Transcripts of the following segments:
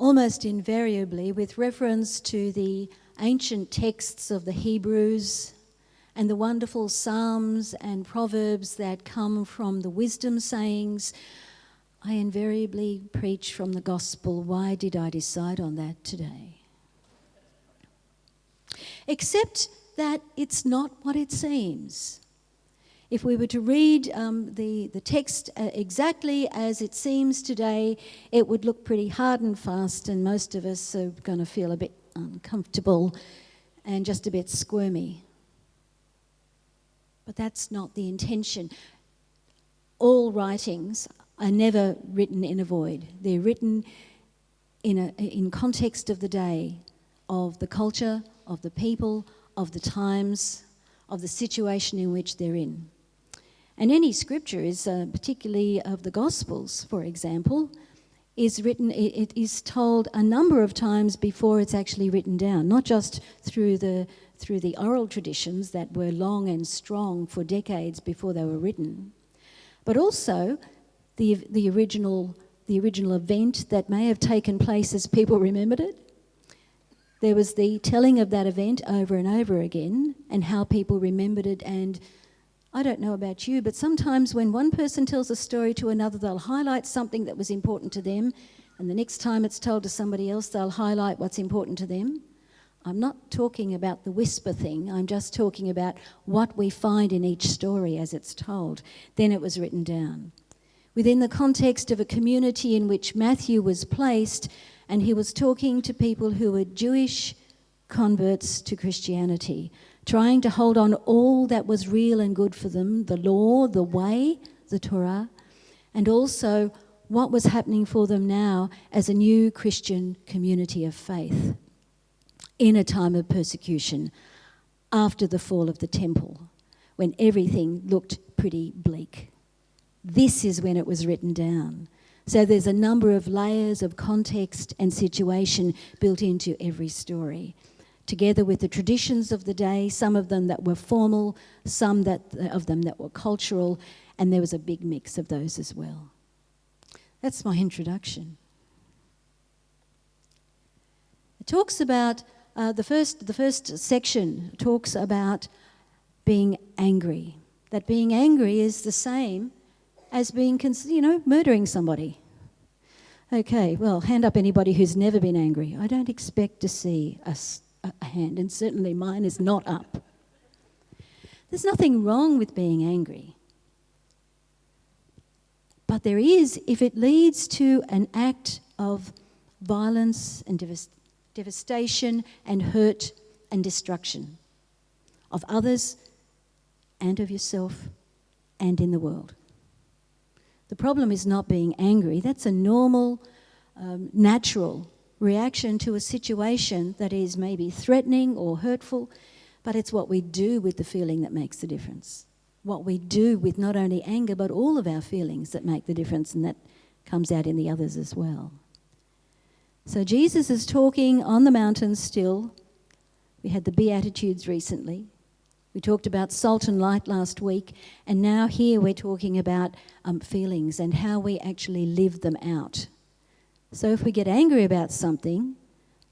almost invariably with reference to the ancient texts of the Hebrews and the wonderful Psalms and Proverbs that come from the wisdom sayings, I invariably preach from the gospel. Why did I decide on that today? Except that it's not what it seems. If we were to read the text exactly as it seems today, it would look pretty hard and fast, and most of us are going to feel a bit uncomfortable and just a bit squirmy. But that's not the intention. All writings are never written in a void. They're written in context of the day, of the culture, of the people, of the times, of the situation in which they're in. And any scripture is, particularly of the Gospels, for example, is written, it is told a number of times before it's actually written down, not just through the oral traditions that were long and strong for decades before they were written, but also the original event that may have taken place as people remembered it. There was the telling of that event over and over again and how people remembered it. And I don't know about you, but sometimes when one person tells a story to another, they'll highlight something that was important to them, and the next time it's told to somebody else, they'll highlight what's important to them. I'm not talking about the whisper thing, I'm just talking about what we find in each story as it's told. Then it was written down. Within the context of a community in which Matthew was placed, and he was talking to people who were Jewish converts to Christianity, trying to hold on all that was real and good for them, the law, the way, the Torah, and also what was happening for them now as a new Christian community of faith in a time of persecution after the fall of the temple, when everything looked pretty bleak. This is when it was written down. So there's a number of layers of context and situation built into every story, together with the traditions of the day, some of them that were formal, some of them that were cultural, and there was a big mix of those as well. That's my introduction. It talks about, the first section talks about being angry, that being angry is the same as being, murdering somebody. Okay, well, hand up anybody who's never been angry. I don't expect to see a hand, and certainly mine is not up. There's nothing wrong with being angry. But there is if it leads to an act of violence and devastation and hurt and destruction of others and of yourself and in the world. The problem is not being angry. That's a normal, natural reaction to a situation that is maybe threatening or hurtful, but it's what we do with the feeling that makes the difference. What we do with not only anger, but all of our feelings that make the difference, and that comes out in the others as well. So Jesus is talking on the mountain still. We had the Beatitudes recently. We talked about salt and light last week, and now here we're talking about feelings and how we actually live them out. So if we get angry about something,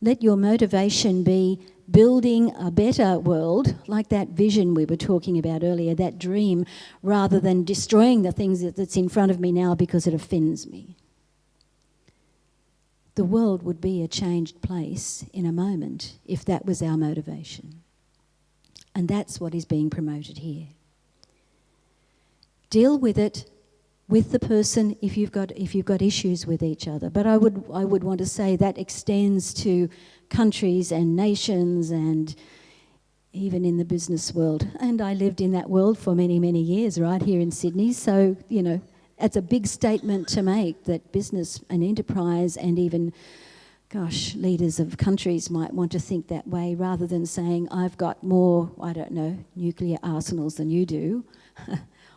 let your motivation be building a better world, like that vision we were talking about earlier, that dream, rather than destroying the things that's in front of me now because it offends me. The world would be a changed place in a moment if that was our motivation. And that's what is being promoted here. Deal with it with the person if you've got issues with each other. But I would want to say that extends to countries and nations and even in the business world. And I lived in that world for many, many years right here in Sydney. So, it's a big statement to make that business and enterprise and even leaders of countries might want to think that way rather than saying, I've got more, nuclear arsenals than you do,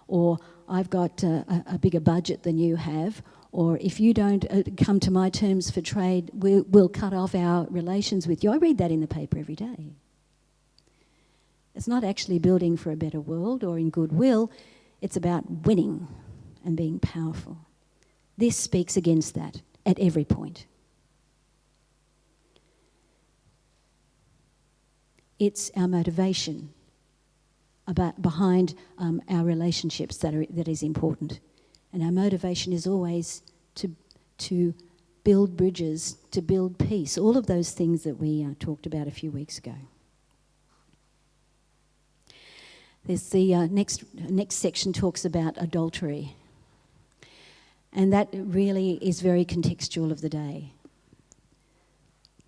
or I've got a bigger budget than you have, or if you don't come to my terms for trade, we'll cut off our relations with you. I read that in the paper every day. It's not actually building for a better world or in goodwill. It's about winning and being powerful. This speaks against that at every point. It's our motivation behind our relationships that is important. And our motivation is always to build bridges, to build peace, all of those things that we talked about a few weeks ago. There's the next section talks about adultery. And that really is very contextual of the day.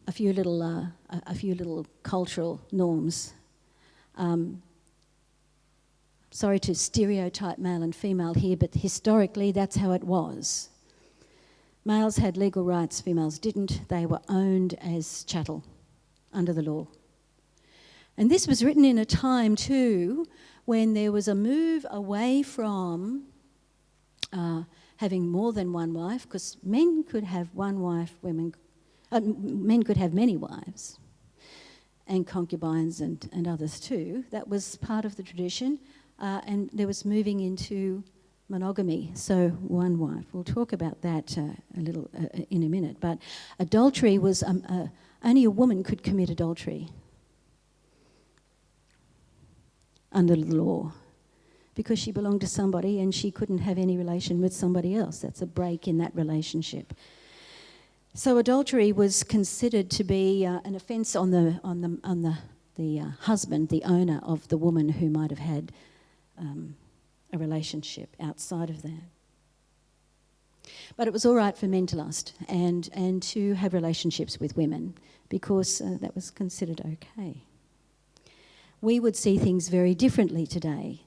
A few little cultural norms. Sorry to stereotype male and female here, but historically that's how it was. Males had legal rights, females didn't. They were owned as chattel under the law. And this was written in a time too when there was a move away from having more than one wife, because men could have one wife, men could have many wives, and concubines and others too. That was part of the tradition, and there was moving into monogamy, so one wife. We'll talk about that a little in a minute. But adultery was only a woman could commit adultery under the law, because she belonged to somebody and she couldn't have any relation with somebody else. That's a break in that relationship. So adultery was considered to be an offence on the husband, the owner of the woman who might have had a relationship outside of that. But it was all right for men to lust and to have relationships with women, because that was considered okay. We would see things very differently today.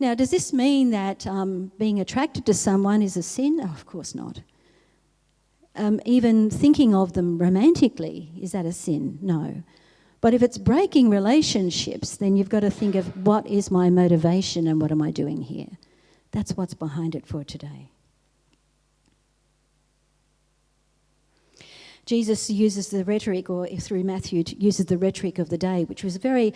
Now, does this mean that being attracted to someone is a sin? Oh, of course not. Even thinking of them romantically, is that a sin? No. But if it's breaking relationships, then you've got to think of what is my motivation and what am I doing here? That's what's behind it for today. Jesus uses the rhetoric, or through Matthew, uses the rhetoric of the day, which was a very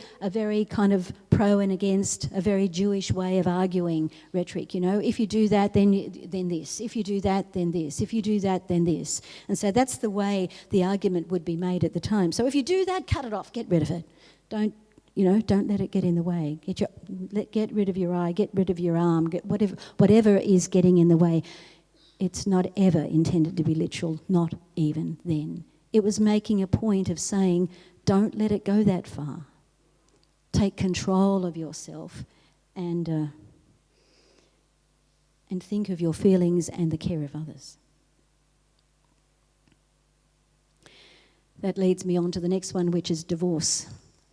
kind of pro and against, a very Jewish way of arguing rhetoric. You know, if you do that, then this. If you do that, then this. If you do that, then this. And so that's the way the argument would be made at the time. So if you do that, cut it off, get rid of it. Don't let it get in the way. Get rid of your eye, get rid of your arm, get whatever is getting in the way. It's not ever intended to be literal, not even then. It was making a point of saying, don't let it go that far. Take control of yourself and think of your feelings and the care of others. That leads me on to the next one, which is divorce.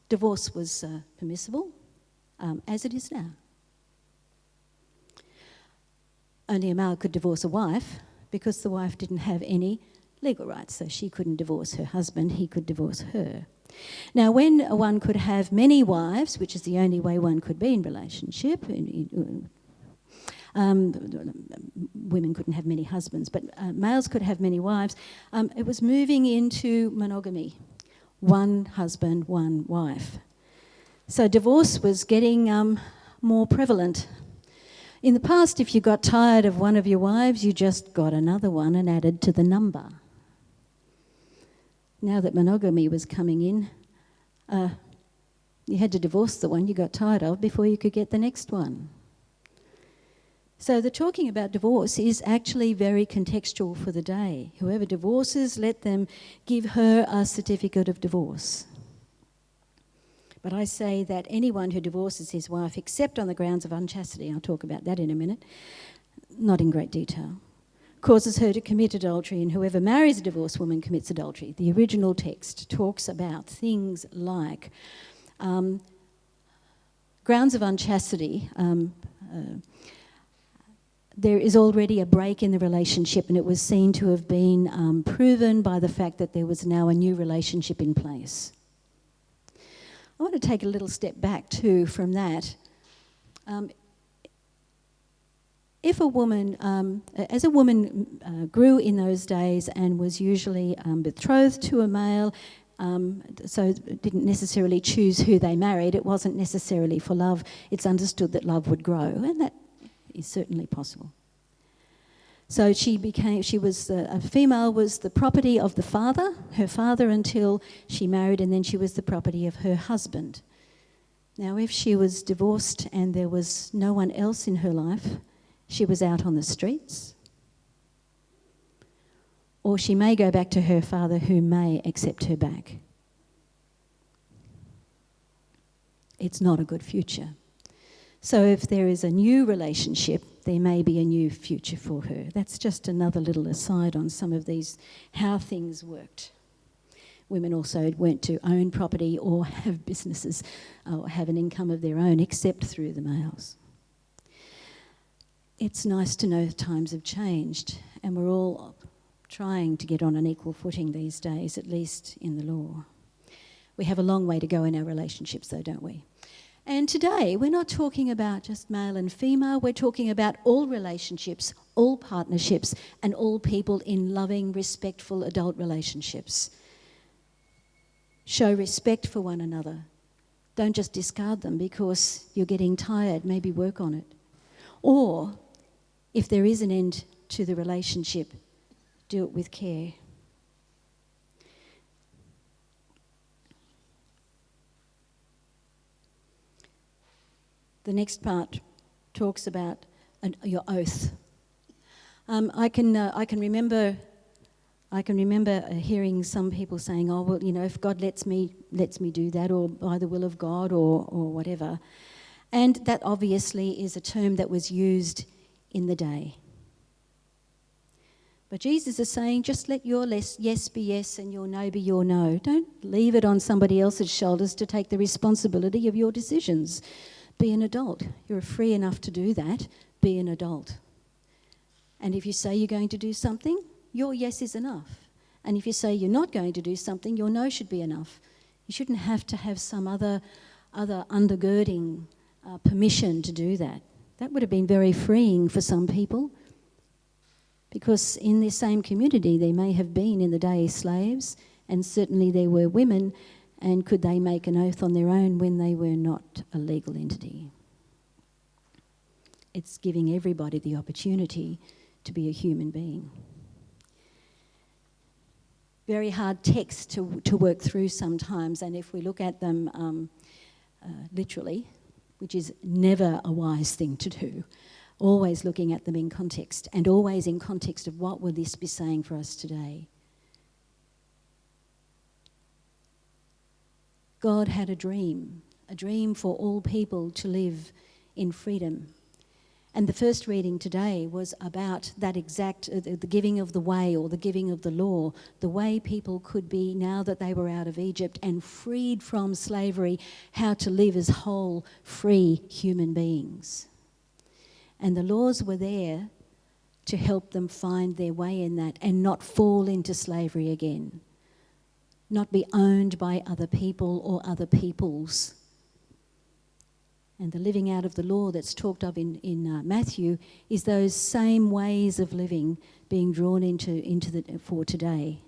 Divorce was permissible, as it is now. Only a male could divorce a wife because the wife didn't have any legal rights, so she couldn't divorce her husband, he could divorce her. Now, when one could have many wives, which is the only way one could be in relationship, women couldn't have many husbands, but males could have many wives, it was moving into monogamy. One husband, one wife. So divorce was getting more prevalent. In the past, if you got tired of one of your wives, you just got another one and added to the number. Now that monogamy was coming in, you had to divorce the one you got tired of before you could get the next one. So the talking about divorce is actually very contextual for the day. Whoever divorces, let them give her a certificate of divorce. But I say that anyone who divorces his wife, except on the grounds of unchastity, I'll talk about that in a minute, not in great detail, causes her to commit adultery, and whoever marries a divorced woman commits adultery. The original text talks about things like grounds of unchastity. There is already a break in the relationship, and it was seen to have been proven by the fact that there was now a new relationship in place. I want to take a little step back too from that. If a woman, as a woman grew in those days and was usually betrothed to a male, so didn't necessarily choose who they married, it wasn't necessarily for love, it's understood that love would grow, and that is certainly possible. So a female was the property of her father until she married, and then she was the property of her husband. Now, if she was divorced and there was no one else in her life, she was out on the streets. Or she may go back to her father, who may accept her back. It's not a good future. So if there is a new relationship, there may be a new future for her. That's just another little aside on some of these, how things worked. Women also weren't to own property or have businesses or have an income of their own except through the males. It's nice to know times have changed, and we're all trying to get on an equal footing these days, at least in the law. We have a long way to go in our relationships though, don't we? And today, we're not talking about just male and female, we're talking about all relationships, all partnerships, and all people in loving, respectful adult relationships. Show respect for one another. Don't just discard them because you're getting tired, maybe work on it. Or, if there is an end to the relationship, do it with care. The next part talks about your oath. I can remember hearing some people saying, "Oh, well, if God lets me do that, or by the will of God, or whatever," and that obviously is a term that was used in the day. But Jesus is saying, just let your yes be yes and your no be your no. Don't leave it on somebody else's shoulders to take the responsibility of your decisions. Be an adult. You're free enough to do that. Be an adult. And if you say you're going to do something, your yes is enough. And if you say you're not going to do something, your no should be enough. You shouldn't have to have some other undergirding permission to do that. That would have been very freeing for some people, because in this same community there may have been in the day slaves, and certainly there were women. And could they make an oath on their own when they were not a legal entity? It's giving everybody the opportunity to be a human being. Very hard texts to work through sometimes, and if we look at them literally, which is never a wise thing to do, always looking at them in context, and always in context of what will this be saying for us today. God had a dream for all people to live in freedom. And the first reading today was about that exact, the giving of the way, or the giving of the law, the way people could be, now that they were out of Egypt and freed from slavery, how to live as whole, free human beings. And the laws were there to help them find their way in that and not fall into slavery again. Not be owned by other people or other peoples. And the living out of the law that's talked of in Matthew is those same ways of living being drawn for today.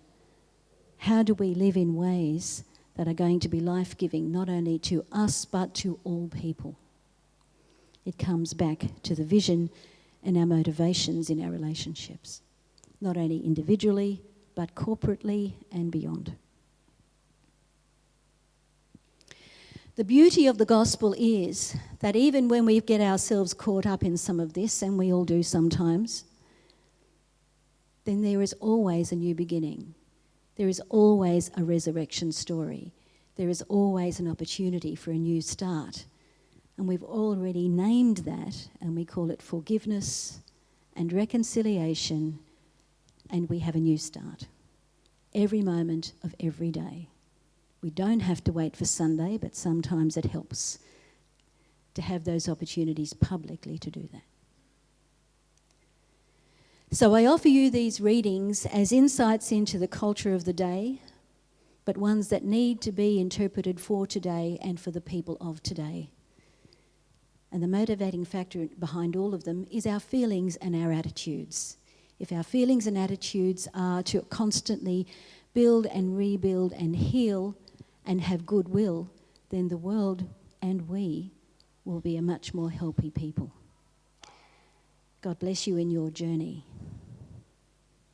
How do we live in ways that are going to be life-giving, not only to us but to all people? It comes back to the vision and our motivations in our relationships, not only individually but corporately and beyond. The beauty of the gospel is that even when we get ourselves caught up in some of this, and we all do sometimes, then there is always a new beginning. There is always a resurrection story. There is always an opportunity for a new start. And we've already named that, and we call it forgiveness and reconciliation, and we have a new start every moment of every day. We don't have to wait for Sunday, but sometimes it helps to have those opportunities publicly to do that. So I offer you these readings as insights into the culture of the day, but ones that need to be interpreted for today and for the people of today. And the motivating factor behind all of them is our feelings and our attitudes. If our feelings and attitudes are to constantly build and rebuild and heal and have goodwill, then the world and we will be a much more healthy people. God bless you in your journey.